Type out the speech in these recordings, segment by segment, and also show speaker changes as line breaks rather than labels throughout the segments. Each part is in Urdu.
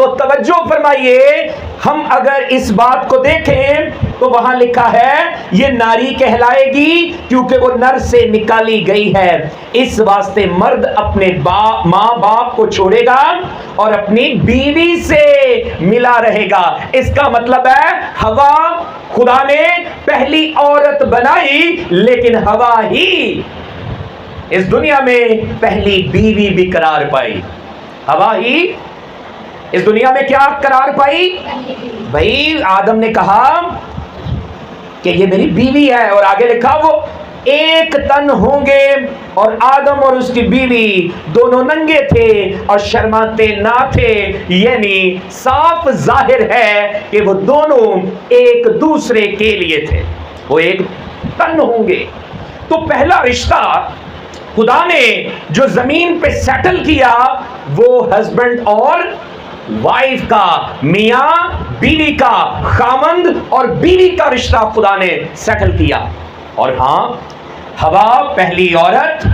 تو توجہ فرمائیے، ہم اگر اس بات کو دیکھیں تو وہاں لکھا ہے یہ ناری کہلائے گی کیونکہ وہ نر سے نکالی گئی ہے، اس واسطے مرد اپنے ماں باپ کو چھوڑے گا اور اپنی بیوی سے ملا رہے گا۔ اس کا مطلب ہے ہوا خدا نے پہلی عورت بنائی، لیکن ہوا ہی اس دنیا میں پہلی بیوی بھی قرار پائی۔ ہوا ہی اس دنیا میں کیا قرار پائی؟ بھائی آدم نے کہا کہ یہ میری بیوی ہے، اور آگے لکھا وہ ایک تن ہوں گے، اور آدم اور اس کی بیوی دونوں ننگے تھے اور شرماتے نہ تھے، یعنی صاف ظاہر ہے کہ وہ دونوں ایک دوسرے کے لیے تھے، وہ ایک تن ہوں گے۔ تو پہلا رشتہ خدا نے جو زمین پہ سیٹل کیا وہ ہسبینڈ اور وائف کا، میاں بیوی کا، خامند اور بیوی کا رشتہ خدا نے سیٹل کیا۔ اور ہاں ہوا پہلی عورت،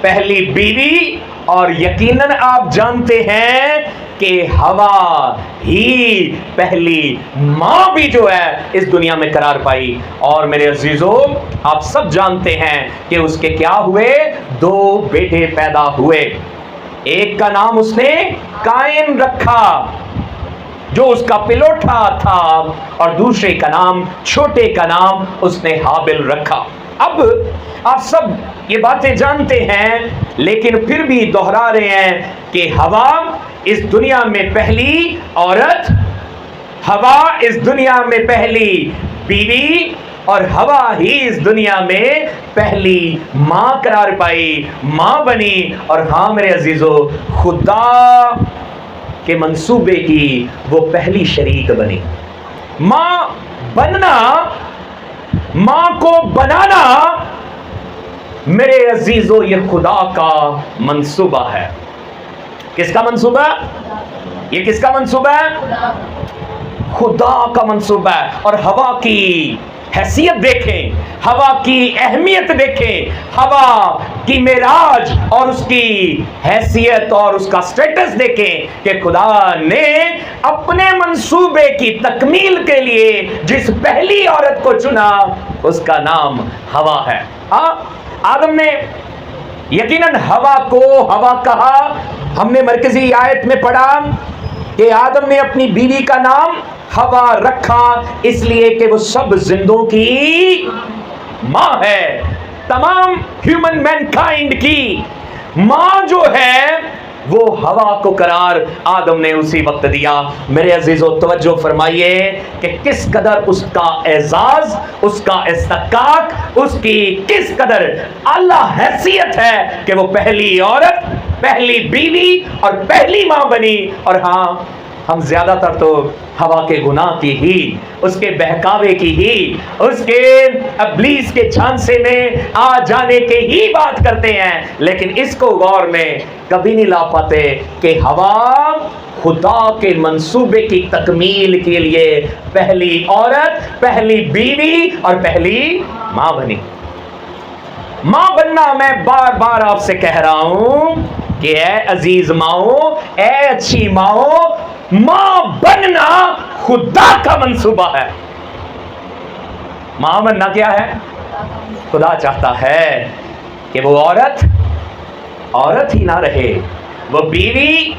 پہلی بیوی، اور یقیناً آپ جانتے ہیں کہ ہوا ہی پہلی ماں بھی جو ہے اس دنیا میں قرار پائی۔ اور میرے عزیزو آپ سب جانتے ہیں کہ اس کے کیا ہوئے؟ 2 بیٹے پیدا ہوئے۔ ایک کا نام اس نے قائن رکھا جو اس کا پلوٹا تھا، اور دوسرے کا نام، چھوٹے کا نام اس نے حابل رکھا۔ اب آپ سب یہ باتیں جانتے ہیں لیکن پھر بھی دہرا رہے ہیں کہ ہوا اس دنیا میں پہلی عورت، ہوا اس دنیا میں پہلی بیوی، اور ہوا ہی اس دنیا میں پہلی ماں قرار پائی، ماں بنی۔ اور ہاں میرے عزیزو خدا کے منصوبے کی وہ پہلی شریک بنی۔ ماں بننا، ماں کو بنانا میرے عزیزو یہ خدا کا منصوبہ ہے۔ کس کا منصوبہ؟ یہ کس کا منصوبہ ہے؟ خدا کا منصوبہ ہے۔ اور ہوا کی حیثیت دیکھیں، ہوا کی اہمیت دیکھیں، ہوا کی معراج اور اس کی حیثیت اور اس کا سٹیٹس دیکھیں کہ خدا نے اپنے منصوبے کی تکمیل کے لیے جس پہلی عورت کو چنا اس کا نام ہوا ہے۔ آدم نے یقیناً ہوا کو ہوا کہا۔ ہم نے مرکزی آیت میں پڑھا کہ آدم نے اپنی بیوی کا نام ہوا رکھا اس لیے کہ وہ سب زندوں کی ماں ہے، تمام ہیومن مین کائنڈ کی ماں جو ہے وہ ہوا کو قرار آدم نے اسی وقت دیا۔ میرے عزیزو توجہ فرمائیے کہ کس قدر اس کا اعزاز، اس کا استحقاق، اس کی کس قدر اعلیٰ حیثیت ہے کہ وہ پہلی عورت، پہلی بیوی اور پہلی ماں بنی۔ اور ہاں ہم زیادہ تر تو ہوا کے گناہ کی ہی، اس کے بہکاوے کی ہی، اس کے ابلیس کے جھانسے میں آ جانے کے ہی بات کرتے ہیں، لیکن اس کو غور میں کبھی نہیں لا پاتے کہ ہوا خدا کے منصوبے کی تکمیل کے لیے پہلی عورت، پہلی بیوی اور پہلی ماں بنی۔ ماں بننا میں بار بار آپ سے کہہ رہا ہوں کہ اے عزیز ماؤں، اے اچھی ماؤں، ماں بننا خدا کا منصوبہ ہے۔ ماں بننا کیا ہے؟ خدا چاہتا ہے کہ وہ عورت عورت ہی نہ رہے، وہ بیوی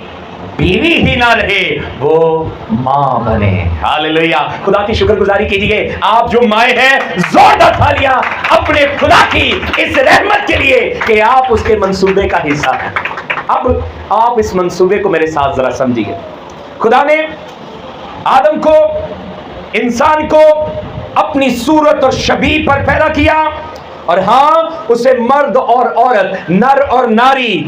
بیوی ہی نہ رہے، وہ ماں بنے۔ ہاللویا، خدا کی شکر گزاری کیجئے۔ آپ جو مائیں ہیں زوردار تالیاں اپنے خدا کی اس رحمت کے لیے کہ آپ اس کے منصوبے کا حصہ ہیں۔ اب آپ اس منصوبے کو میرے ساتھ ذرا سمجھیے۔ خدا نے آدم کو، انسان کو اپنی صورت اور شبیہ پر پیدا کیا، اور ہاں اسے مرد اور عورت، نر اور ناری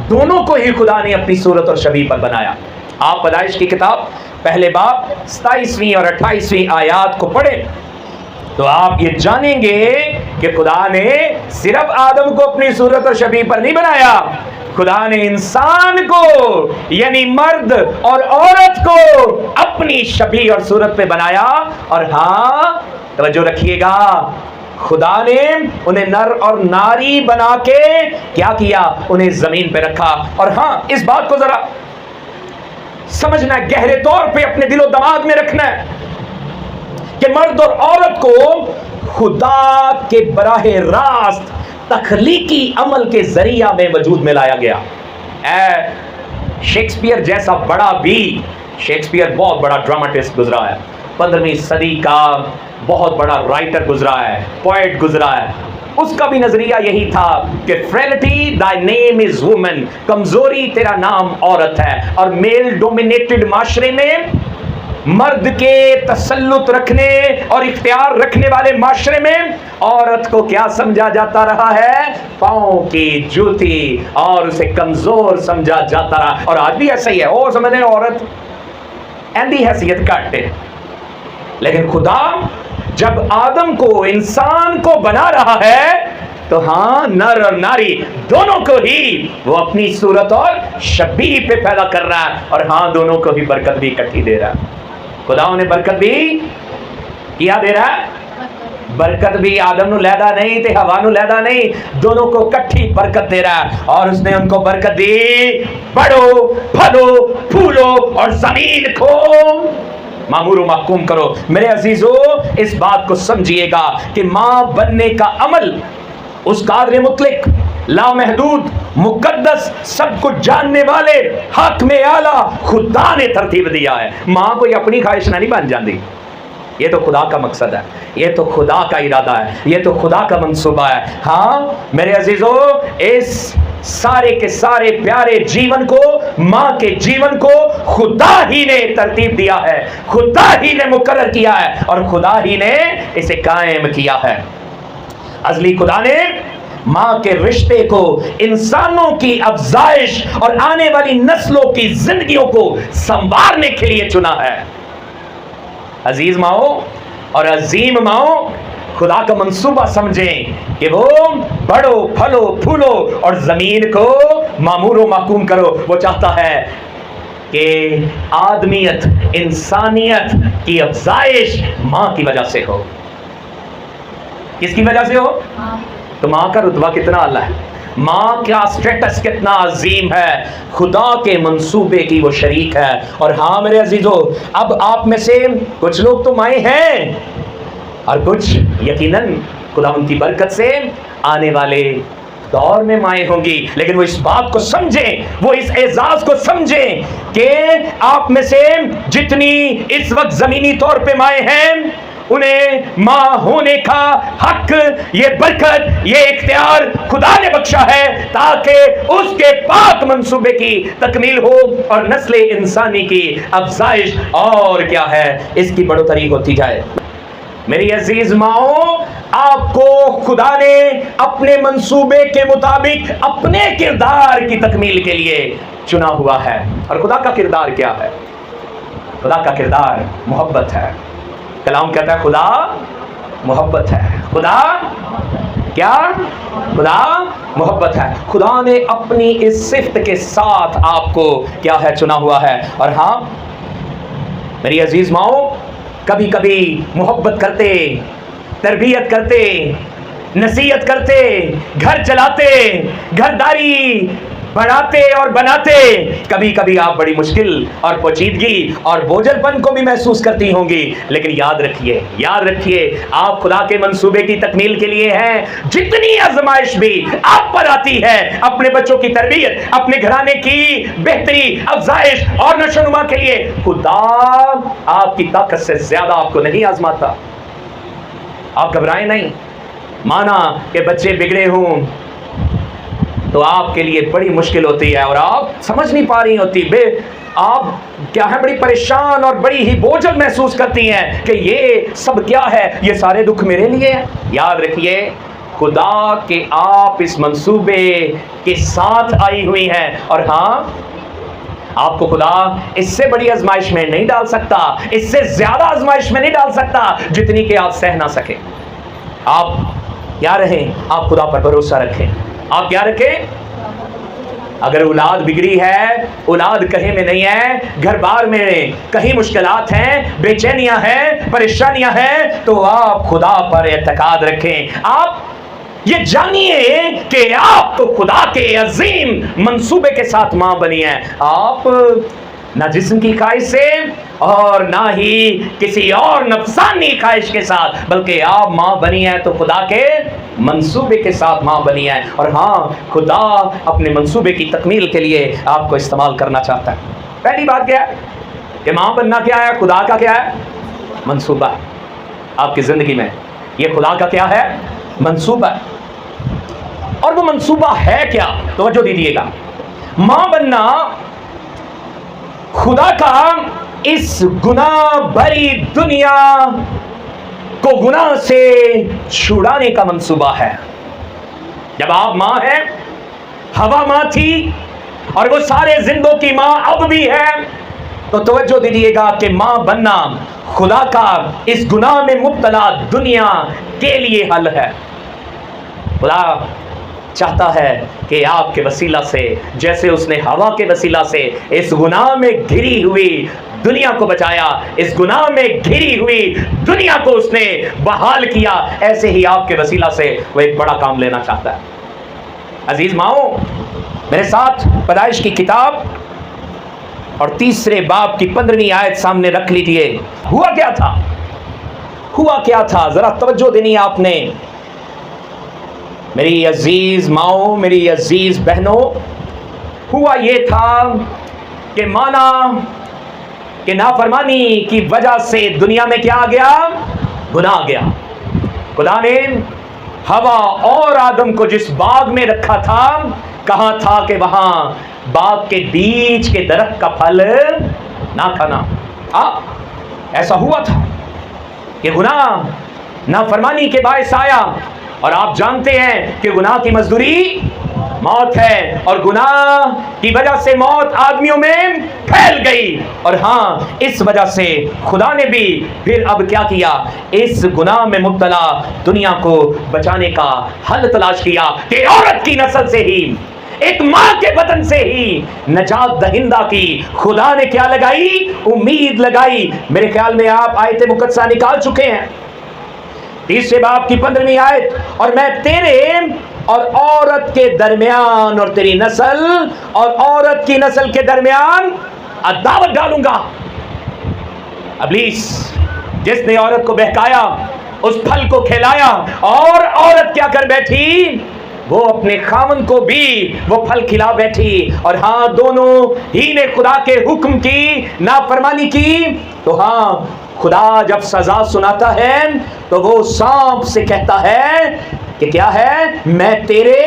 دونوں کو ہی خدا نے اپنی صورت اور شبیہ پر بنایا۔ آپ پیدائش کی کتاب پہلے باب 27ویں اور 28ویں آیات کو پڑھیں تو آپ یہ جانیں گے کہ خدا نے صرف آدم کو اپنی صورت اور شبیہ پر نہیں بنایا، خدا نے انسان کو یعنی مرد اور عورت کو اپنی شبیہ اور صورت پہ بنایا۔ اور ہاں توجہ رکھیے گا، خدا نے انہیں نر اور ناری بنا کے کیا کیا؟ انہیں زمین پہ رکھا۔ اور ہاں اس بات کو ذرا سمجھنا ہے، گہرے طور پہ اپنے دل و دماغ میں رکھنا ہے کہ مرد اور عورت کو خدا کے براہ راست تخلیقی عمل کے ذریعہ میں وجود میں لایا گیا۔ شیکسپیئر جیسا بڑا بھی، شیکسپیئر بہت بڑا ڈراماٹسٹ گزرا ہے، 15ویں صدی کا بہت بڑا رائٹر گزرا ہے، پوئٹ گزرا ہے، اس کا بھی نظریہ یہی تھا کہ فریلٹی thy name is woman، کمزوری تیرا نام عورت ہے، اور میل ڈومینیٹڈ معاشرے میں، مرد کے تسلط رکھنے اور اختیار رکھنے والے معاشرے میں عورت کو کیا سمجھا جاتا رہا ہے؟ پاؤں کی جوتی، اور اسے کمزور سمجھا جاتا رہا، اور آج بھی ایسا ہی ہے، اور سمجھتے ہیں عورت ایندی حیثیت کٹ ہے۔ لیکن خدا جب آدم کو، انسان کو بنا رہا ہے تو ہاں نر اور ناری دونوں کو ہی وہ اپنی صورت اور شبیہ پہ پیدا کر رہا ہے، اور ہاں دونوں کو ہی برکت بھی اکٹھی دے رہا ہے۔ خدا انہیں برکت بھی کیا دے رہا ہے؟ برکت بھی آدم نو لیدا نہیں تے ہوا نو لیدا نہیں، دونوں کو کٹھی برکت دے رہا ہے، اور اس نے ان کو برکت دی، بڑھو پھلو پھولو اور زمین کو معمور و محکوم کرو۔ میرے عزیزو، اس بات کو سمجھیے گا کہ ماں بننے کا عمل اس قادر مطلق، لامحدود، مقدس، سب کچھ جاننے والے، حق میں اعلیٰ خدا نے ترتیب دیا ہے۔ ماں کوئی اپنی خواہش نہ نہیں بن جاندی، یہ تو خدا کا مقصد ہے، یہ تو خدا کا ارادہ ہے، یہ تو خدا کا منصوبہ ہے۔ ہاں میرے عزیزو، اس سارے کے سارے پیارے جیون کو، ماں کے جیون کو خدا ہی نے ترتیب دیا ہے، خدا ہی نے مقرر کیا ہے، اور خدا ہی نے اسے قائم کیا ہے۔ ازلی خدا نے ماں کے رشتے کو انسانوں کی افزائش اور آنے والی نسلوں کی زندگیوں کو سنوارنے کے لیے چنا ہے۔ عزیز ماؤں اور عظیم ماؤں، خدا کا منصوبہ سمجھیں کہ وہ بڑھو پھلو پھولو اور زمین کو معمور و محکوم کرو۔ وہ چاہتا ہے کہ آدمیت، انسانیت کی افزائش ماں کی وجہ سے ہو۔ کس کی وجہ سے ہو؟ تو ماں کا رتبہ کتنا اعلیٰ ہے، ماں کا سٹیٹس کتنا عظیم ہے، خدا کے منصوبے کی وہ شریک ہے۔ اور ہاں میرے عزیزو، اب آپ میں سے کچھ لوگ تو مائیں ہیں، اور کچھ یقیناً خدا ان کی برکت سے آنے والے دور میں مائیں ہوں گی، لیکن وہ اس بات کو سمجھیں، وہ اس اعزاز کو سمجھیں کہ آپ میں سے جتنی اس وقت زمینی طور پہ مائیں ہیں، انہیں ماں ہونے کا حق، یہ برکت، یہ اختیار خدا نے بخشا ہے تاکہ اس کے پاک منصوبے کی تکمیل ہو اور نسل انسانی کی افزائش اور کیا ہے، اس کی بڑھوتری ہوتی جائے۔ میری عزیز ماؤں، آپ کو خدا نے اپنے منصوبے کے مطابق اپنے کردار کی تکمیل کے لیے چنا ہوا ہے۔ اور خدا کا کردار کیا ہے؟ خدا کا کردار محبت ہے۔ کلام کہتا ہے خدا محبت ہے۔ خدا کیا؟ خدا محبت ہے۔ خدا نے اپنی اس صفت کے ساتھ آپ کو کیا ہے؟ چنا ہوا ہے۔ اور ہاں میری عزیز ماؤں، کبھی کبھی محبت کرتے، تربیت کرتے، نصیحت کرتے، گھر چلاتے، گھرداری بڑھاتے اور بناتے، کبھی کبھی آپ بڑی مشکل اور پوچیدگی اور بوجھل پن کو بھی محسوس کرتی ہوں گی، لیکن یاد رکھیے آپ خدا کے منصوبے کی تکمیل کے لیے ہیں۔ جتنی آزمائش بھی آپ پر آتی ہے، اپنے بچوں کی تربیت، اپنے گھرانے کی بہتری، افزائش اور نشوونما کے لیے خدا آپ کی طاقت سے زیادہ آپ کو نہیں آزماتا۔ آپ گھبرائیں نہیں، مانا کہ بچے بگڑے ہوں تو آپ کے لیے بڑی مشکل ہوتی ہے، اور آپ سمجھ نہیں پا رہی ہوتی، آپ کیا ہے، بڑی پریشان اور بڑی ہی بوجھل محسوس کرتی ہیں کہ یہ سب کیا ہے، یہ سارے دکھ میرے لیے ہیں۔ یاد رکھیے خدا کے آپ اس منصوبے کے ساتھ آئی ہوئی ہیں، اور ہاں آپ کو خدا اس سے بڑی آزمائش میں نہیں ڈال سکتا، اس سے زیادہ آزمائش میں نہیں ڈال سکتا جتنی کہ آپ سہ نہ سکیں۔ آپ کیا رہیں، آپ خدا پر بھروسہ رکھیں۔ آپ کیا رکھیں؟ اگر اولاد بگڑی ہے، اولاد کہیں میں نہیں ہے، گھر بار میں کہیں مشکلات ہیں، بے چینیاں ہیں، پریشانیاں ہیں، تو آپ خدا پر اعتقاد رکھیں۔ آپ یہ جانیے کہ آپ تو خدا کے عظیم منصوبے کے ساتھ ماں بنی ہیں۔ آپ نہ جسم کی خواہش سے اور نہ ہی کسی اور نفسانی خواہش کے ساتھ، بلکہ آپ ماں بنی ہیں تو خدا کے منصوبے کے ساتھ ماں بنی ہیں، اور ہاں خدا اپنے منصوبے کی تکمیل کے لیے آپ کو استعمال کرنا چاہتا ہے۔ پہلی بات کیا ہے کہ ماں بننا کیا ہے؟ خدا کا کیا ہے؟ منصوبہ ہے آپ کی زندگی میں، یہ خدا کا کیا ہے؟ منصوبہ ہے۔ اور وہ منصوبہ ہے کیا؟ توجہ دیجیے گا، ماں بننا خدا کا اس گناہ بھری دنیا کو گناہ سے چھڑانے کا منصوبہ ہے۔ جب آپ ماں ہیں، ہوا ماں تھی اور وہ سارے زندوں کی ماں اب بھی ہے، تو توجہ دیجیے گا کہ ماں بننا خدا کا اس گناہ میں مبتلا دنیا کے لیے حل ہے۔ خدا چاہتا ہے کہ آپ کے وسیلہ سے، جیسے اس نے ہوا کے وسیلہ سے اس گناہ میں گھری ہوئی دنیا کو بچایا، اس گناہ میں گھری ہوئی دنیا کو اس نے بحال کیا، ایسے ہی آپ کے وسیلہ سے وہ ایک بڑا کام لینا چاہتا ہے۔ عزیز ماؤں، میرے ساتھ پیدائش کی کتاب اور 3 باب کی 15ویں آیت سامنے رکھ لیجیے۔ ہوا کیا تھا؟ ہوا کیا تھا؟ ذرا توجہ دینی آپ نے میری عزیز ماؤں، میری عزیز بہنوں۔ ہوا یہ تھا کہ مانا کہ نافرمانی کی وجہ سے دنیا میں کیا آ گیا؟ گناہ آ گیا۔ خدا نے ہوا اور آدم کو جس باغ میں رکھا تھا، کہا تھا کہ وہاں باغ کے بیچ کے درخت کا پھل نہ کھانا۔ ایسا ہوا تھا کہ گناہ نافرمانی کے باعث آیا، اور آپ جانتے ہیں کہ گناہ کی مزدوری موت ہے، اور گناہ کی وجہ سے موت آدمیوں میں پھیل گئی، اور ہاں اس وجہ سے خدا نے بھی پھر اب کیا کیا؟ اس گناہ میں مبتلا دنیا کو بچانے کا حل تلاش کیا کہ عورت کی نسل سے ہی، ایک ماں کے بدن سے ہی نجات دہندہ کی خدا نے کیا لگائی؟ امید لگائی۔ میرے خیال میں آپ آیت مقدسہ نکال چکے ہیں، 3 باب کی 15ویں آیت، اور میں تیرے اور عورت کے درمیان اور تیری نسل اور عورت کی نسل کے درمیان عداوت ڈالوں گا۔ ابلیس جس نے عورت کو بہکایا، اس پھل کو کھلایا، اور عورت کیا کر بیٹھی؟ وہ اپنے خامن کو بھی وہ پھل کھلا بیٹھی، اور ہاں دونوں ہی نے خدا کے حکم کی نافرمانی کی۔ تو ہاں خدا جب سزا سناتا ہے تو وہ سانپ سے کہتا ہے کہ کیا ہے؟ میں تیرے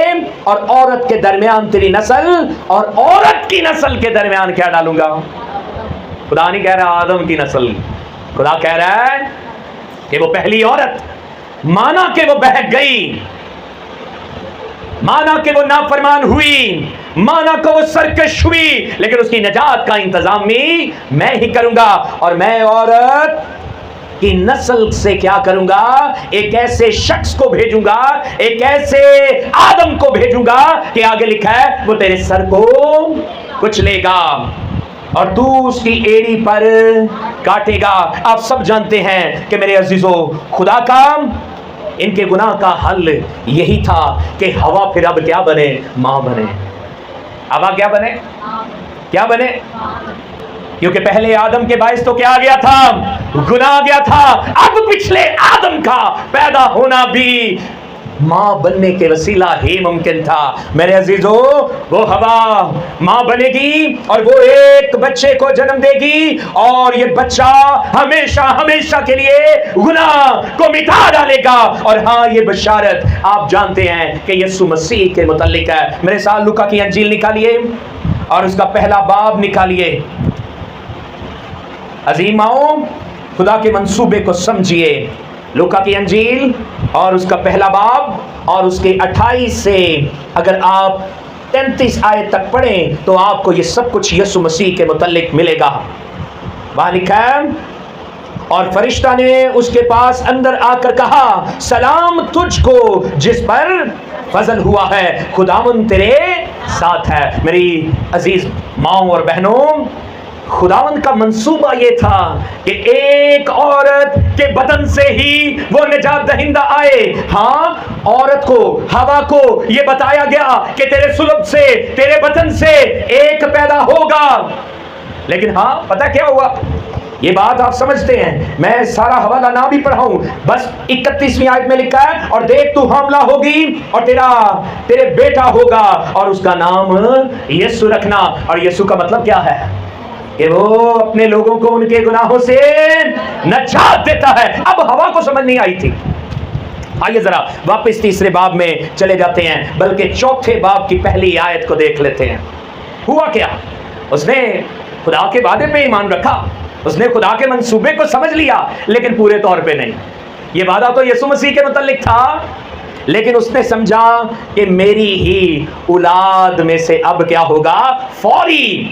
اور عورت کے درمیان تیری نسل اور عورت کی نسل کے درمیان کیا ڈالوں گا؟ خدا نہیں کہہ رہا آدم کی نسل، خدا کہہ رہا ہے کہ وہ پہلی عورت مانا کہ وہ بہک گئی، مانا کہ وہ نافرمان ہوئی، مانا کہ وہ سرکش ہوئی، لیکن اس کی نجات کا انتظام میں ہی کروں گا، اور میں عورت کی نسل سے کیا کروں گا؟ ایک ایسے شخص کو بھیجوں گا، ایک ایسے آدم کو بھیجوں گا کہ آگے لکھا ہے وہ تیرے سر کو کچلے گا اور تو اس کی ایڑی پر کاٹے گا۔ آپ سب جانتے ہیں کہ میرے عزیزو، خدا کا ان کے گناہ کا حل یہی تھا کہ ہوا پھر اب کیا بنے؟ ماں بنے۔ ہوا کیا بنے؟ کیا بنے؟ کیونکہ پہلے آدم کے باعث تو کیا آ گیا تھا؟ گناہ آ گیا تھا۔ اب پچھلے آدم کا پیدا ہونا بھی ماں بننے کے وسیلہ ہی ممکن تھا۔ میرے عزیزو، وہ ہوا ماں بنے گی اور وہ ایک بچے کو جنم دے گی، اور یہ بچہ ہمیشہ ہمیشہ کے لیے گناہ کو مٹا ڈالے گا۔ اور ہاں یہ بشارت آپ جانتے ہیں کہ یسوع مسیح کے متعلق ہے۔ میرے ساتھ لوکا کی انجیل نکالیے اور اس کا پہلا باب نکالیے۔ عظیماؤں، خدا کے منصوبے کو سمجھیے۔ لوکا کی انجیل اور اس کا پہلا باب اور اس کے 28 سے اگر آپ 33 آیت تک پڑھیں تو آپ کو یہ سب کچھ یسوع مسیح کے متعلق ملے گا۔ وہاں لکھا ہے، اور فرشتہ نے اس کے پاس اندر آ کر کہا، سلام تجھ کو جس پر فضل ہوا ہے، خداوند تیرے ساتھ ہے۔ میری عزیز ماؤں اور بہنوں، خداوند کا منصوبہ یہ تھا کہ ایک عورت کے بدن سے ہی وہ نجات دہندہ آئے۔ ہاں، عورت کو، ہوا کو یہ بتایا گیا کہ تیرے صلب سے، تیرے بدن سے ایک پیدا ہوگا، لیکن ہاں پتہ کیا ہوا، یہ بات آپ سمجھتے ہیں، میں سارا حوالہ نہ بھی پڑھاؤں، بس 31ویں آیت میں لکھا ہے، اور دیکھ تو حاملہ ہوگی اور تیرے بیٹا ہوگا اور اس کا نام یسوع رکھنا۔ اور یسوع کا مطلب کیا ہے؟ کہ وہ اپنے لوگوں کو ان کے گناہوں سے نجات دیتا ہے۔ اب ہوا کو سمجھ نہیں آئی تھی۔ آئیے ذرا واپس تیسرے باب میں چلے جاتے ہیں، بلکہ چوتھے باب کی پہلی آیت کو دیکھ لیتے ہیں۔ ہوا کیا؟ اس نے خدا کے وعدے پہ ایمان رکھا، اس نے خدا کے منصوبے کو سمجھ لیا، لیکن پورے طور پہ نہیں۔ یہ وعدہ تو یسوع مسیح کے متعلق تھا، لیکن اس نے سمجھا کہ میری ہی اولاد میں سے اب کیا ہوگا، فوری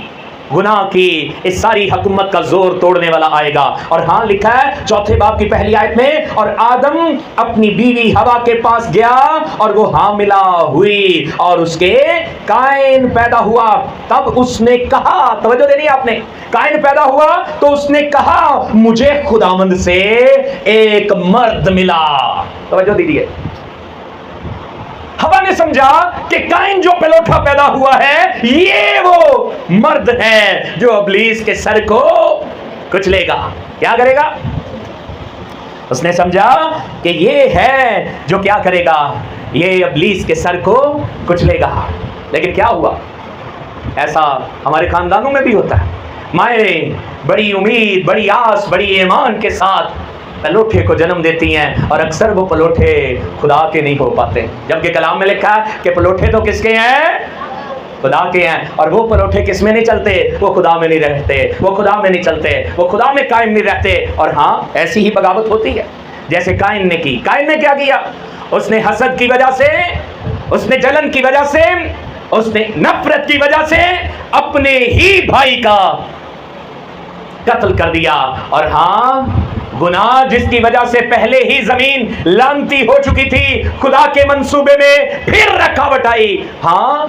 گناہ کی اس ساری حکومت کا زور توڑنے والا آئے گا۔ اور ہاں لکھا ہے چوتھے باب کی پہلی آیت میں، اور آدم اپنی بیوی ہوا کے پاس گیا اور وہ حاملہ ہوئی اور اس کے قائن پیدا ہوا۔ تب اس نے کہا، توجہ دینی آپ نے، قائن پیدا ہوا تو اس نے کہا مجھے خداوند سے ایک مرد ملا۔ توجہ دیجیے، ہوا نے سمجھا کہ قائن جو پلوٹھا پیدا ہوا ہے یہ وہ مرد ہے جو ابلیس کے سر کو کچلے گا۔ کیا کرے گا؟ اس نے سمجھا کہ یہ ہے جو کیا کرے گا، یہ ابلیس کے سر کو کچلے گا۔ لیکن کیا ہوا؟ ایسا ہمارے خاندانوں میں بھی ہوتا ہے، مائیں بڑی امید، بڑی آس، بڑی ایمان کے ساتھ پلوٹھے کو جنم دیتی ہیں، اور اکثر وہ پلوٹھے خدا کے نہیں ہو پاتے، جبکہ کلام میں لکھا ہے کہ پلوٹھے تو کس کے ہیں؟ خدا کے ہیں۔ اور وہ پلوٹھے کس میں نہیں چلتے؟ وہ خدا میں نہیں رہتے، وہ خدا میں نہیں چلتے، وہ خدا میں قائم نہیں رہتے۔ اور ہاں ایسی ہی بغاوت ہوتی ہے جیسے قائن نے کی۔ قائن نے کیا کیا؟ اس نے حسد کی وجہ سے، اس نے جلن کی وجہ سے، اس نے نفرت کی وجہ سے اپنے ہی بھائی کا قتل کر دیا۔ اور ہاں گناہ جس کی وجہ سے پہلے ہی زمین لعنتی ہو چکی تھی، خدا کے منصوبے میں پھر رکاوٹ آئی۔ ہاں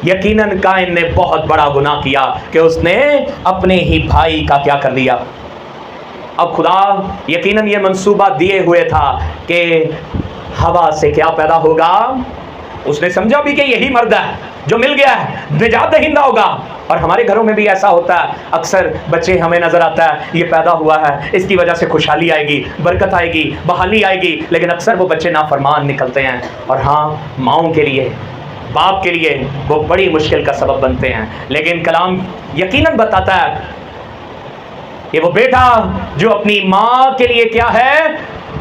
یقیناً قائن نے بہت بڑا گناہ کیا کہ اس نے اپنے ہی بھائی کا کیا کر دیا۔ اب خدا یقیناً یہ منصوبہ دیے ہوئے تھا کہ ہوا سے کیا پیدا ہوگا۔ اس نے سمجھا بھی کہ یہی مرد ہے جو مل گیا ہے، نجات دہندہ ہوگا۔ اور ہمارے گھروں میں بھی ایسا ہوتا ہے، اکثر بچے ہمیں نظر آتا ہے یہ پیدا ہوا ہے، اس کی وجہ سے خوشحالی آئے گی، برکت آئے گی، بحالی آئے گی، لیکن اکثر وہ بچے نافرمان نکلتے ہیں۔ اور ہاں ماؤں کے لیے، باپ کے لیے وہ بڑی مشکل کا سبب بنتے ہیں۔ لیکن کلام یقیناً بتاتا ہے کہ وہ بیٹا جو اپنی ماں کے لیے کیا ہے،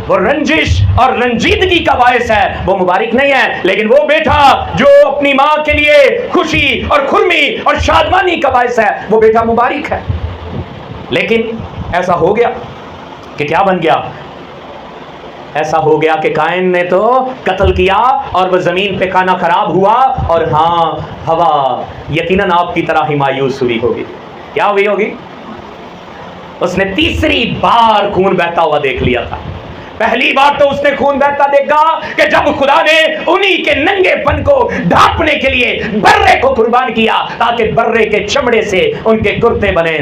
وہ رنجش اور رنجیدگی کا باعث ہے، وہ مبارک نہیں ہے۔ لیکن وہ بیٹا جو اپنی ماں کے لیے خوشی اور کھرمی اور شادمانی کا باعث ہے، وہ بیٹا مبارک ہے۔ لیکن ایسا ہو گیا کہ کیا بن گیا؟ ایسا ہو گیا کہ قائن نے تو قتل کیا اور وہ زمین پہ کھانا خراب ہوا۔ اور ہاں ہوا یقیناً آپ کی طرح ہی مایوس ہوئی ہوگی۔ کیا ہوئی ہوگی؟ اس نے تیسری بار خون بہتا ہوا دیکھ لیا تھا۔ پہلی بار تو اس نے خون بہتا دیکھا کہ جب خدا نے انہی کے ننگے پن کو ڈھانپنے کے لیے برے کو قربان کیا تاکہ برے کے چمڑے سے ان کے کرتے بنے۔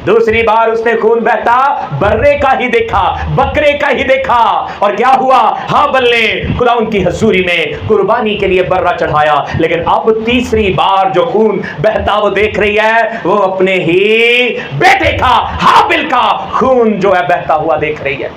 دوسری بار اس نے خون بہتا برے کا ہی دیکھا، بکرے کا ہی دیکھا۔ اور کیا ہوا؟ ہابل نے خدا ان کی حضوری میں قربانی کے لیے برا چڑھایا۔ لیکن اب تیسری بار جو خون بہتا وہ دیکھ رہی ہے، وہ اپنے ہی بیٹے کا، ہابل کا خون جو ہے بہتا ہوا دیکھ رہی ہے۔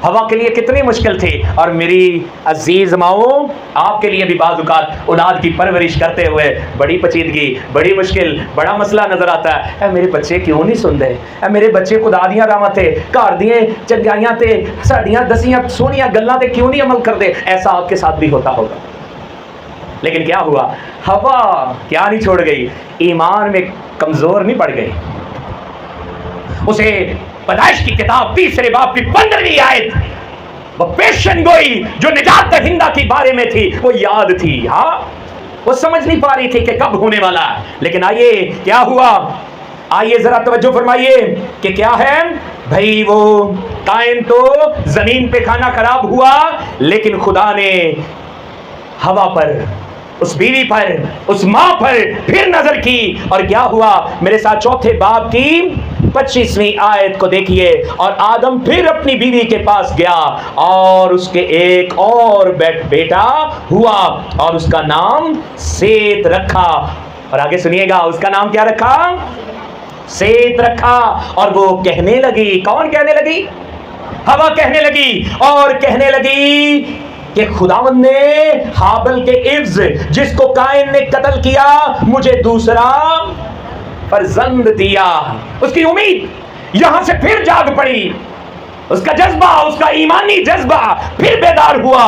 ہوا کے لیے کتنی مشکل تھی۔ اور میری عزیز ماؤں، آپ کے لیے بھی بعض اوقات اولاد کی پرورش کرتے ہوئے بڑی پیچیدگی، بڑی مشکل، بڑا مسئلہ نظر آتا ہے۔ اے میرے بچے کیوں نہیں سن دے، اے میرے بچے خدا دیاں راواں تے، گھر دیاں چنگیاں تے، ساڈیاں دسیاں سونیاں گلاں تے کیوں نہیں عمل کر دے۔ ایسا آپ کے ساتھ بھی ہوتا ہوگا۔ لیکن کیا ہوا؟ ہوا کیا نہیں چھوڑ گئی، ایمان میں کمزور نہیں پڑ گئی۔ اسے پیدائش کی کتاب تیسرے باب کی 15ویں آیت، وہ پیشن گوئی جو نجات دہندہ کے بارے میں تھی، وہ یاد تھی۔ ہاں وہ سمجھ نہیں پا رہی تھی کہ کب ہونے والا ہے۔ لیکن آئیے کیا ہوا، آئیے ذرا توجہ فرمائیے کہ کیا ہے بھائی۔ وہ قائن تو زمین پہ کھانا خراب ہوا، لیکن خدا نے ہوا پر، اس بیوی پر، اس ماں پر پھر نظر کی۔ اور کیا ہوا؟ میرے ساتھ چوتھے باب کی 25ویں آیت کو دیکھیے۔ اور آدم پھر اپنی بیوی کے پاس گیا اور اس کے ایک اور بیٹا ہوا اور اس کا نام سیت رکھا۔ اور آگے سنیے گا، اس کا نام کیا رکھا؟ سیت رکھا اور وہ کہنے لگی. کون کہنے لگی؟ ہوا کہنے لگی اور کہنے لگی کہ خداوند نے حابل کے عوض جس کو قائن نے قتل کیا مجھے دوسرا فرزند دیا. اس کی امید یہاں سے پھر جاگ پڑی. اس کا جذبہ, اس کا ایمانی جذبہ پھر بیدار ہوا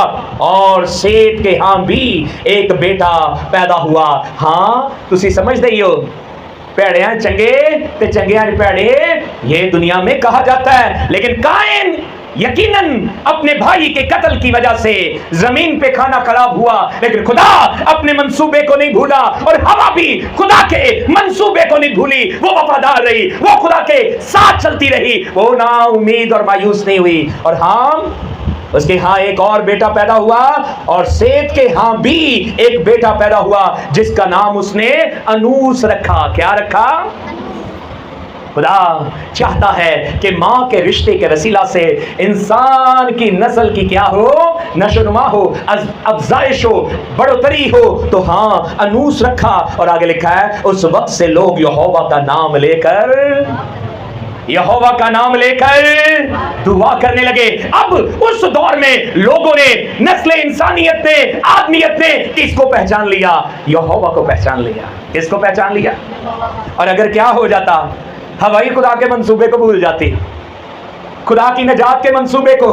اور سیت کے ہاں بھی ایک بیٹا پیدا ہوا. ہاں تسی سمجھ دئی ہو پیڑیاں چنگے تے چنگیاں پیڑے یہ دنیا میں کہا جاتا ہے, لیکن قائن یقیناً اپنے بھائی کے قتل کی وجہ سے زمین پہ کھانا خراب ہوا, لیکن خدا اپنے منصوبے کو نہیں بھولا اور ہوا بھی خدا کے منصوبے کو نہیں بھولی. وہ وفادار رہی, وہ خدا کے ساتھ چلتی رہی, وہ نا امید اور مایوس نہیں ہوئی. اور ہاں اس کے ہاں ایک اور بیٹا پیدا ہوا اور سیت کے ہاں بھی ایک بیٹا پیدا ہوا جس کا نام اس نے انوس رکھا. کیا رکھا؟ خدا چاہتا ہے کہ ماں کے رشتے کے وسیلہ سے انسان کی نسل کی کیا ہو؟ نشو نما ہو, افزائش ہو, بڑھوتری ہو. تو ہاں انوس رکھا اور آگے لکھا ہے اس وقت سے لوگ یہوہ کا نام لے کر دعا کرنے لگے. اب اس دور میں لوگوں نے, نسل انسانیت نے, آدمیت نے کس کو پہچان لیا؟ یہوہ کو پہچان لیا. کس کو پہچان لیا؟ اور اگر کیا ہو جاتا, ہوائی خدا کے منصوبے کو بھول جاتی, خدا کی نجات کے منصوبے کو,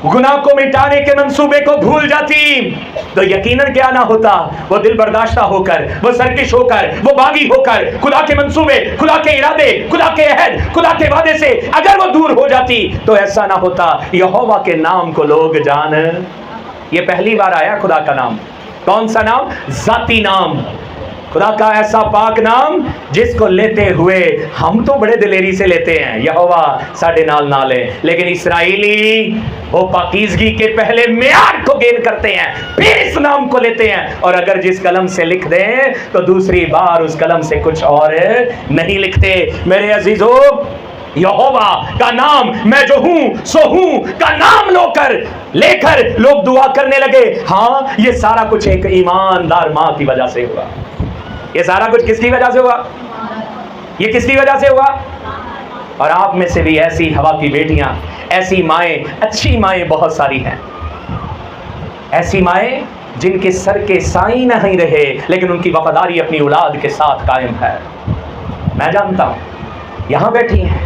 گناہ کو مٹانے کے منصوبے کو بھول جاتی, تو یقیناً کیا نہ ہوتا, وہ دل برداشتہ ہو کر, وہ سرکش ہو کر, وہ باغی ہو کر خدا کے منصوبے, خدا کے ارادے, خدا کے عہد, خدا کے وعدے سے اگر وہ دور ہو جاتی تو ایسا نہ ہوتا. یہوہ کے نام کو لوگ جان, یہ پہلی بار آیا خدا کا نام. کون سا نام؟ ذاتی نام, خدا کا ایسا پاک نام جس کو لیتے ہوئے ہم تو بڑے دلیری سے لیتے ہیں, یہوہ ساڈے نال نال ہے, لیکن اسرائیلی وہ پاکیزگی کے پہلے معیار کو گین کرتے ہیں, پھر اس نام کو لیتے ہیں, اور اگر جس قلم سے لکھ دیں تو دوسری بار اس قلم سے کچھ اور نہیں لکھتے. میرے عزیزو, یہوہ کا نام میں جو ہوں سو ہوں کا نام لے کر لوگ دعا کرنے لگے. ہاں یہ سارا کچھ ایک ایماندار ماں کی وجہ سے ہوا. یہ سارا کچھ کس کی وجہ سے ہوا؟ یہ کس کی وجہ سے ہوا؟ اور آپ میں سے بھی ایسی ہوا کی بیٹیاں, ایسی مائیں, اچھی مائیں بہت ساری ہیں, ایسی مائیں جن کے سر کے سائیں نہیں رہے لیکن ان کی وفاداری اپنی اولاد کے ساتھ قائم ہے. میں جانتا ہوں یہاں بیٹھی ہیں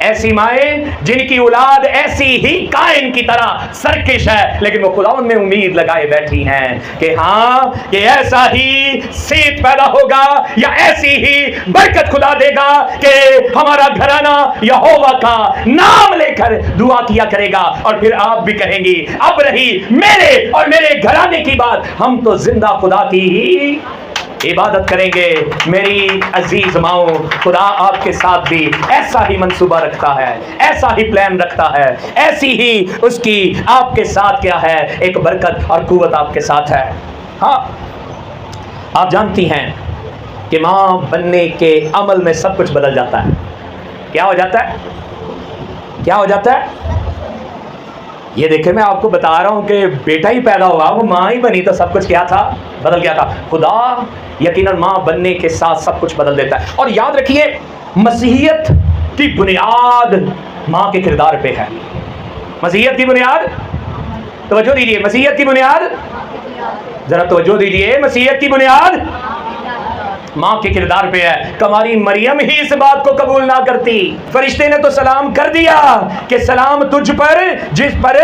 ایسی مائیں جن کی اولاد ایسی ہی قائن کی طرح سرکش ہے, لیکن وہ خداوند میں امید لگائے بیٹھی ہیں کہ ہاں کہ ایسا ہی سیت پیدا ہوگا یا ایسی ہی برکت خدا دے گا کہ ہمارا گھرانہ یہوہ کا نام لے کر دعا کیا کرے گا. اور پھر آپ بھی کہیں گی اب رہی میرے اور میرے گھرانے کی بات, ہم تو زندہ خدا کی ہی عبادت کریں گے. میری عزیز ماؤں, خدا آپ کے ساتھ بھی ایسا ہی منصوبہ رکھتا ہے, ایسا ہی پلان رکھتا ہے, ایسی ہی اس کی آپ کے ساتھ کیا ہے ایک برکت اور قوت آپ کے ساتھ ہے. ہاں آپ جانتی ہیں کہ ماں بننے کے عمل میں سب کچھ بدل جاتا ہے. کیا ہو جاتا ہے؟ کیا ہو جاتا ہے؟ یہ دیکھیں میں آپ کو بتا رہا ہوں کہ بیٹا ہی پیدا ہوا, وہ ماں ہی بنی تو سب کچھ کیا تھا؟ بدل گیا تھا. خدا یقیناً ماں بننے کے ساتھ سب کچھ بدل دیتا ہے. اور یاد رکھیے مسیحیت کی بنیاد ماں کے کردار پہ ہے. مسیحیت کی بنیاد, توجہ دیجیے, مسیحیت کی بنیاد, ذرا توجہ دیجیے, مسیحیت کی بنیاد ماں کے کردار پہ ہے. کماری مریم ہی اس بات کو قبول نہ کرتی. فرشتے نے تو سلام کر دیا کہ سلام تجھ پر جس پر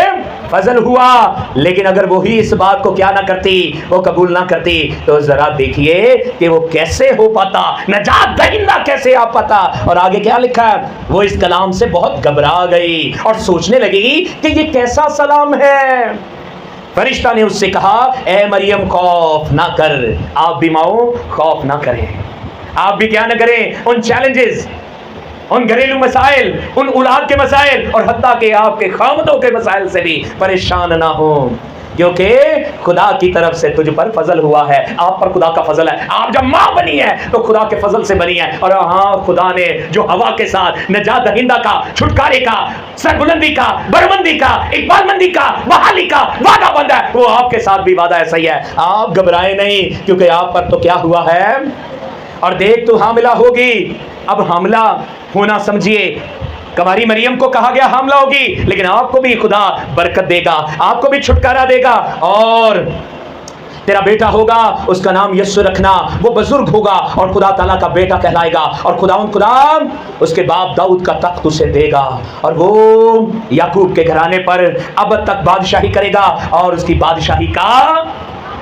فضل ہوا, لیکن اگر وہی اس بات کو کیا نہ کرتی, وہ قبول نہ کرتی, تو ذرا دیکھیے کہ وہ کیسے ہو پاتا, نجات دہندہ کیسے آ پاتا. اور آگے کیا لکھا ہے, وہ اس کلام سے بہت گھبرا گئی اور سوچنے لگی کہ یہ کیسا سلام ہے. فرشتہ نے اس سے کہا اے مریم خوف نہ کر. آپ بھی ماؤں خوف نہ کریں, آپ بھی کیا نہ کریں ان چیلنجز, ان گھریلو مسائل, ان اولاد کے مسائل اور حتیٰ کہ آپ کے خامدوں کے مسائل سے بھی پریشان نہ ہوں, کیونکہ خدا کی طرف سے تجھ پر فضل ہوا ہے. آپ پر خدا کا فضل ہے. آپ جب ماں بنی ہے تو خدا کے فضل سے بنی ہے. اور ہاں خدا نے جو ہوا کے ساتھ نجات دہندہ کا, چھٹکارے کا, سربلندی کا, برمندی کا, اقبال مندی کا, بحالی کا وعدہ بندہ ہے, وہ آپ کے ساتھ بھی وعدہ ایسا ہی ہے. آپ گھبرائیں نہیں, کیونکہ آپ پر تو کیا ہوا ہے, اور دیکھ تو حاملہ ہوگی. اب حاملہ ہونا سمجھیے کماری مریم کو کہا گیا حاملہ ہوگی، لیکن آپ کو بھی خدا برکت دے گا، آپ کو بھی چھٹکارا دے گا، اور تیرا بیٹا ہوگا، اس کا نام یسوع رکھنا، وہ بزرگ ہوگا اور خدا تعالیٰ کا بیٹا کہلائے گا، اور خدا اس کے باپ داؤد کا تخت اسے دے گا، اور وہ یعقوب کے گھرانے پر ابد تک بادشاہی کرے گا، اور اس کی بادشاہی کا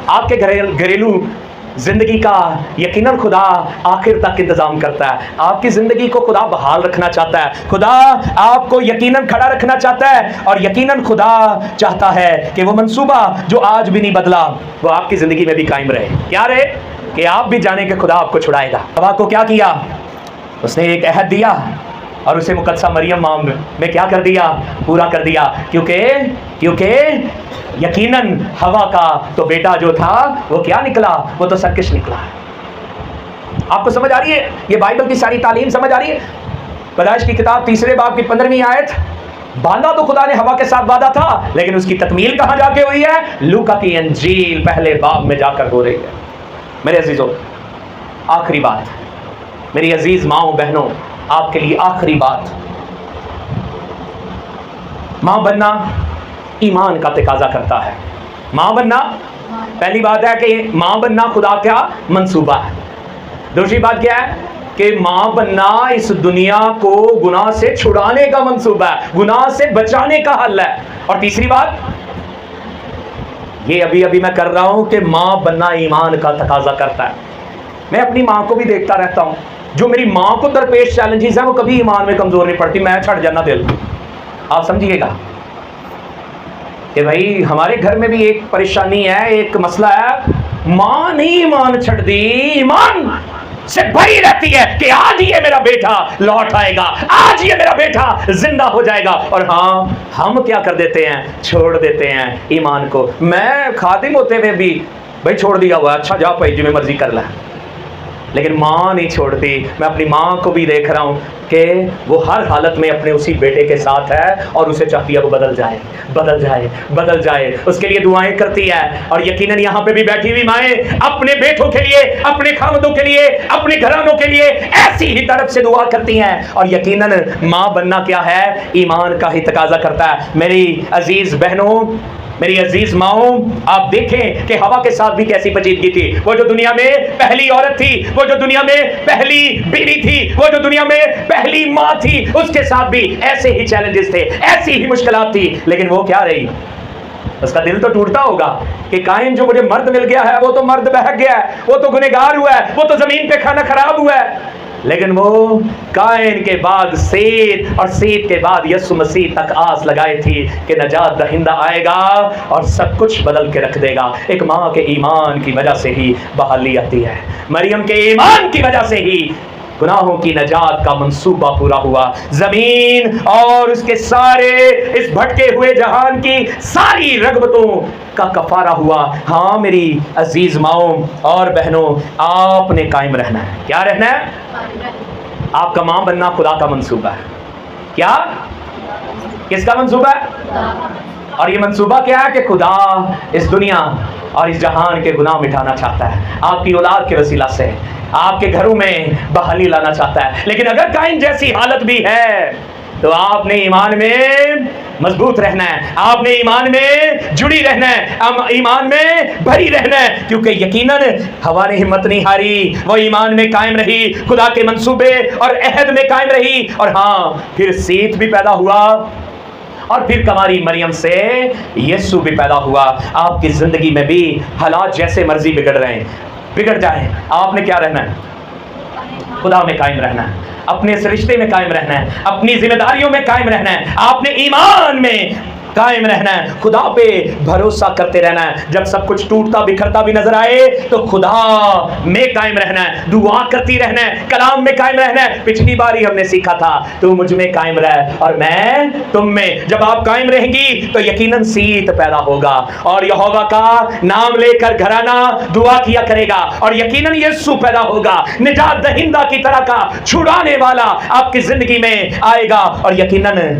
آپ کے گھریلو زندگی کا یقیناً خدا آخر تک انتظام کرتا ہے. آپ کی زندگی کو خدا بحال رکھنا چاہتا ہے، خدا آپ کو یقیناً کھڑا رکھنا چاہتا ہے، اور یقیناً خدا چاہتا ہے کہ وہ منصوبہ جو آج بھی نہیں بدلا وہ آپ کی زندگی میں بھی قائم رہے. کیا رہے؟ کہ آپ بھی جانے کہ خدا آپ کو چھڑائے گا. حوا کو کیا کیا؟ اس نے ایک عہد دیا اور اسے مقدسہ مریم ماں میں کیا کر دیا؟ پورا کر دیا. کیونکہ یقیناً حوا کا تو بیٹا جو تھا وہ کیا نکلا؟ وہ تو سرکش نکلا. آپ کو سمجھ آ رہی ہے؟ یہ بائبل کی ساری تعلیم سمجھ آ رہی ہے؟ پیدائش کی کتاب 3 باب کی 15ویں آیت، باندھا تو خدا نے ہوا کے ساتھ وعدہ تھا، لیکن اس کی تکمیل کہاں جا کے ہوئی ہے؟ لوکا کی انجیل 1 باب میں جا کر ہو رہی ہے. میرے عزیزوں، آخری بات، میری عزیز ماؤں بہنوں، آپ کے لیے آخری بات، ماں بننا ایمان کا تقاضا کرتا ہے. ماں بننا، پہلی بات ہے کہ ماں بننا خدا کا منصوبہ ہے. دوسری بات کیا ہے؟ کہ ماں بننا اس دنیا کو گناہ سے چھڑانے کا منصوبہ ہے، گناہ سے بچانے کا حل ہے. اور تیسری بات یہ ابھی میں کر رہا ہوں کہ ماں بننا ایمان کا تقاضا کرتا ہے. میں اپنی ماں کو بھی دیکھتا رہتا ہوں، جو میری ماں کو درپیش چیلنجز ہیں وہ کبھی ایمان میں کمزور نہیں پڑتی. میں چھڑ جانا دل، آپ سمجھیے گا کہ بھائی ہمارے گھر میں بھی ایک پریشانی ہے، ایک مسئلہ ہے، ماں نہیں ایمان چھڑ دی، ایمان سے بھری رہتی ہے کہ آج یہ میرا بیٹا لوٹ آئے گا، آج یہ میرا بیٹا زندہ ہو جائے گا. اور ہاں ہم کیا کر دیتے ہیں؟ چھوڑ دیتے ہیں ایمان کو. میں خادم ہوتے ہوئے بھی بھائی چھوڑ دیا ہوا، اچھا جا پائی جو میں مرضی کر لیں، لیکن ماں نہیں چھوڑتی. میں اپنی ماں کو بھی دیکھ رہا ہوں کہ وہ ہر حالت میں اپنے اسی بیٹے کے ساتھ ہے اور اسے چاہتی ہے وہ بدل جائے بدل جائے بدل جائے، اس کے لیے دعائیں کرتی ہے. اور یقیناً یہاں پہ بھی بیٹھی ہوئی مائیں اپنے بیٹوں کے لیے، اپنے خاوندوں کے لیے، اپنے گھرانوں کے لیے ایسی ہی طرف سے دعا کرتی ہیں. اور یقیناً ماں بننا کیا ہے؟ ایمان کا ہی تقاضا کرتا ہے. میری عزیز بہنوں، میری عزیز ماؤں، آپ دیکھیں کہ ہوا کے ساتھ بھی کیسی پیچیدگی تھی. وہ جو دنیا میں پہلی عورت تھی، وہ جو دنیا میں پہلی بیوی تھی، وہ جو دنیا میں پہلی ماں تھی، اس کے ساتھ بھی ایسے ہی چیلنجز تھے، ایسی ہی مشکلات تھی. لیکن وہ کیا رہی؟ اس کا دل تو ٹوٹتا ہوگا کہ قائن جو مجھے مرد مل گیا ہے وہ تو مرد بہک گیا ہے، وہ تو گنہگار ہوا ہے، وہ تو زمین پہ کھانا خراب ہوا ہے. لیکن وہ قائن کے بعد سیت، اور سیت کے بعد یسوع مسیح تک آس لگائے تھی کہ نجات دہندہ آئے گا اور سب کچھ بدل کے رکھ دے گا. ایک ماں کے ایمان کی وجہ سے ہی بحالی آتی ہے. مریم کے ایمان کی وجہ سے ہی گناہوں کی نجات کا منصوبہ پورا ہوا. زمین اور اس کے سارے اس بھٹکے ہوئے جہان کی ساری رغبتوں کا کفارہ ہوا. ہاں میری عزیز ماؤں اور بہنوں، آپ نے قائم رہنا ہے. کیا رہنا ہے؟ آپ کا ماں بننا خدا کا منصوبہ ہے. کیا؟ کس کا منصوبہ ہے؟ اور یہ منصوبہ کیا ہے؟ کہ خدا اس دنیا اور اس جہان کے گناہ مٹانا چاہتا ہے. آپ کی اولاد کے وسیلہ سے آپ کے گھروں میں بحالی لانا چاہتا ہے. لیکن اگر قائن جیسی حالت بھی ہے تو آپ نے ایمان میں مضبوط رہنا ہے، آپ نے ایمان میں جڑی رہنا ہے، ایمان میں بھری رہنا ہے. کیونکہ یقیناً ہوا نے ہمت نہیں ہاری، وہ ایمان میں قائم رہی، خدا کے منصوبے اور عہد میں قائم رہی. اور ہاں پھر سیت بھی پیدا ہوا، اور پھر کماری مریم سے یسوع بھی پیدا ہوا. آپ کی زندگی میں بھی حالات جیسے مرضی بگڑ رہے ہیں، بگڑ جائیں، آپ نے کیا رہنا ہے؟ خدا میں قائم رہنا ہے، اپنے اس رشتے میں قائم رہنا ہے، اپنی ذمہ داریوں میں قائم رہنا ہے، آپ نے ایمان میں قائم رہنا ہے، خدا پہ بھروسہ کرتے رہنا ہے. جب سب کچھ ٹوٹتا بکھرتا بھی نظر آئے تو خدا میں قائم رہنا ہے، دعا کرتی رہنا ہے، کلام میں قائم رہنا ہے. پچھلی بار ہی ہم نے سیکھا تھا تو مجھ میں قائم رہ اور میں تم میں. جب آپ قائم رہیں گی تو یقیناً سیت پیدا ہوگا اور یہوہ کا نام لے کر گھرانہ دعا کیا کرے گا، اور یقیناً یسوع پیدا ہوگا، نجات دہندہ کی طرح کا چھڑانے والا آپ کی زندگی میں آئے گا. اور یقیناً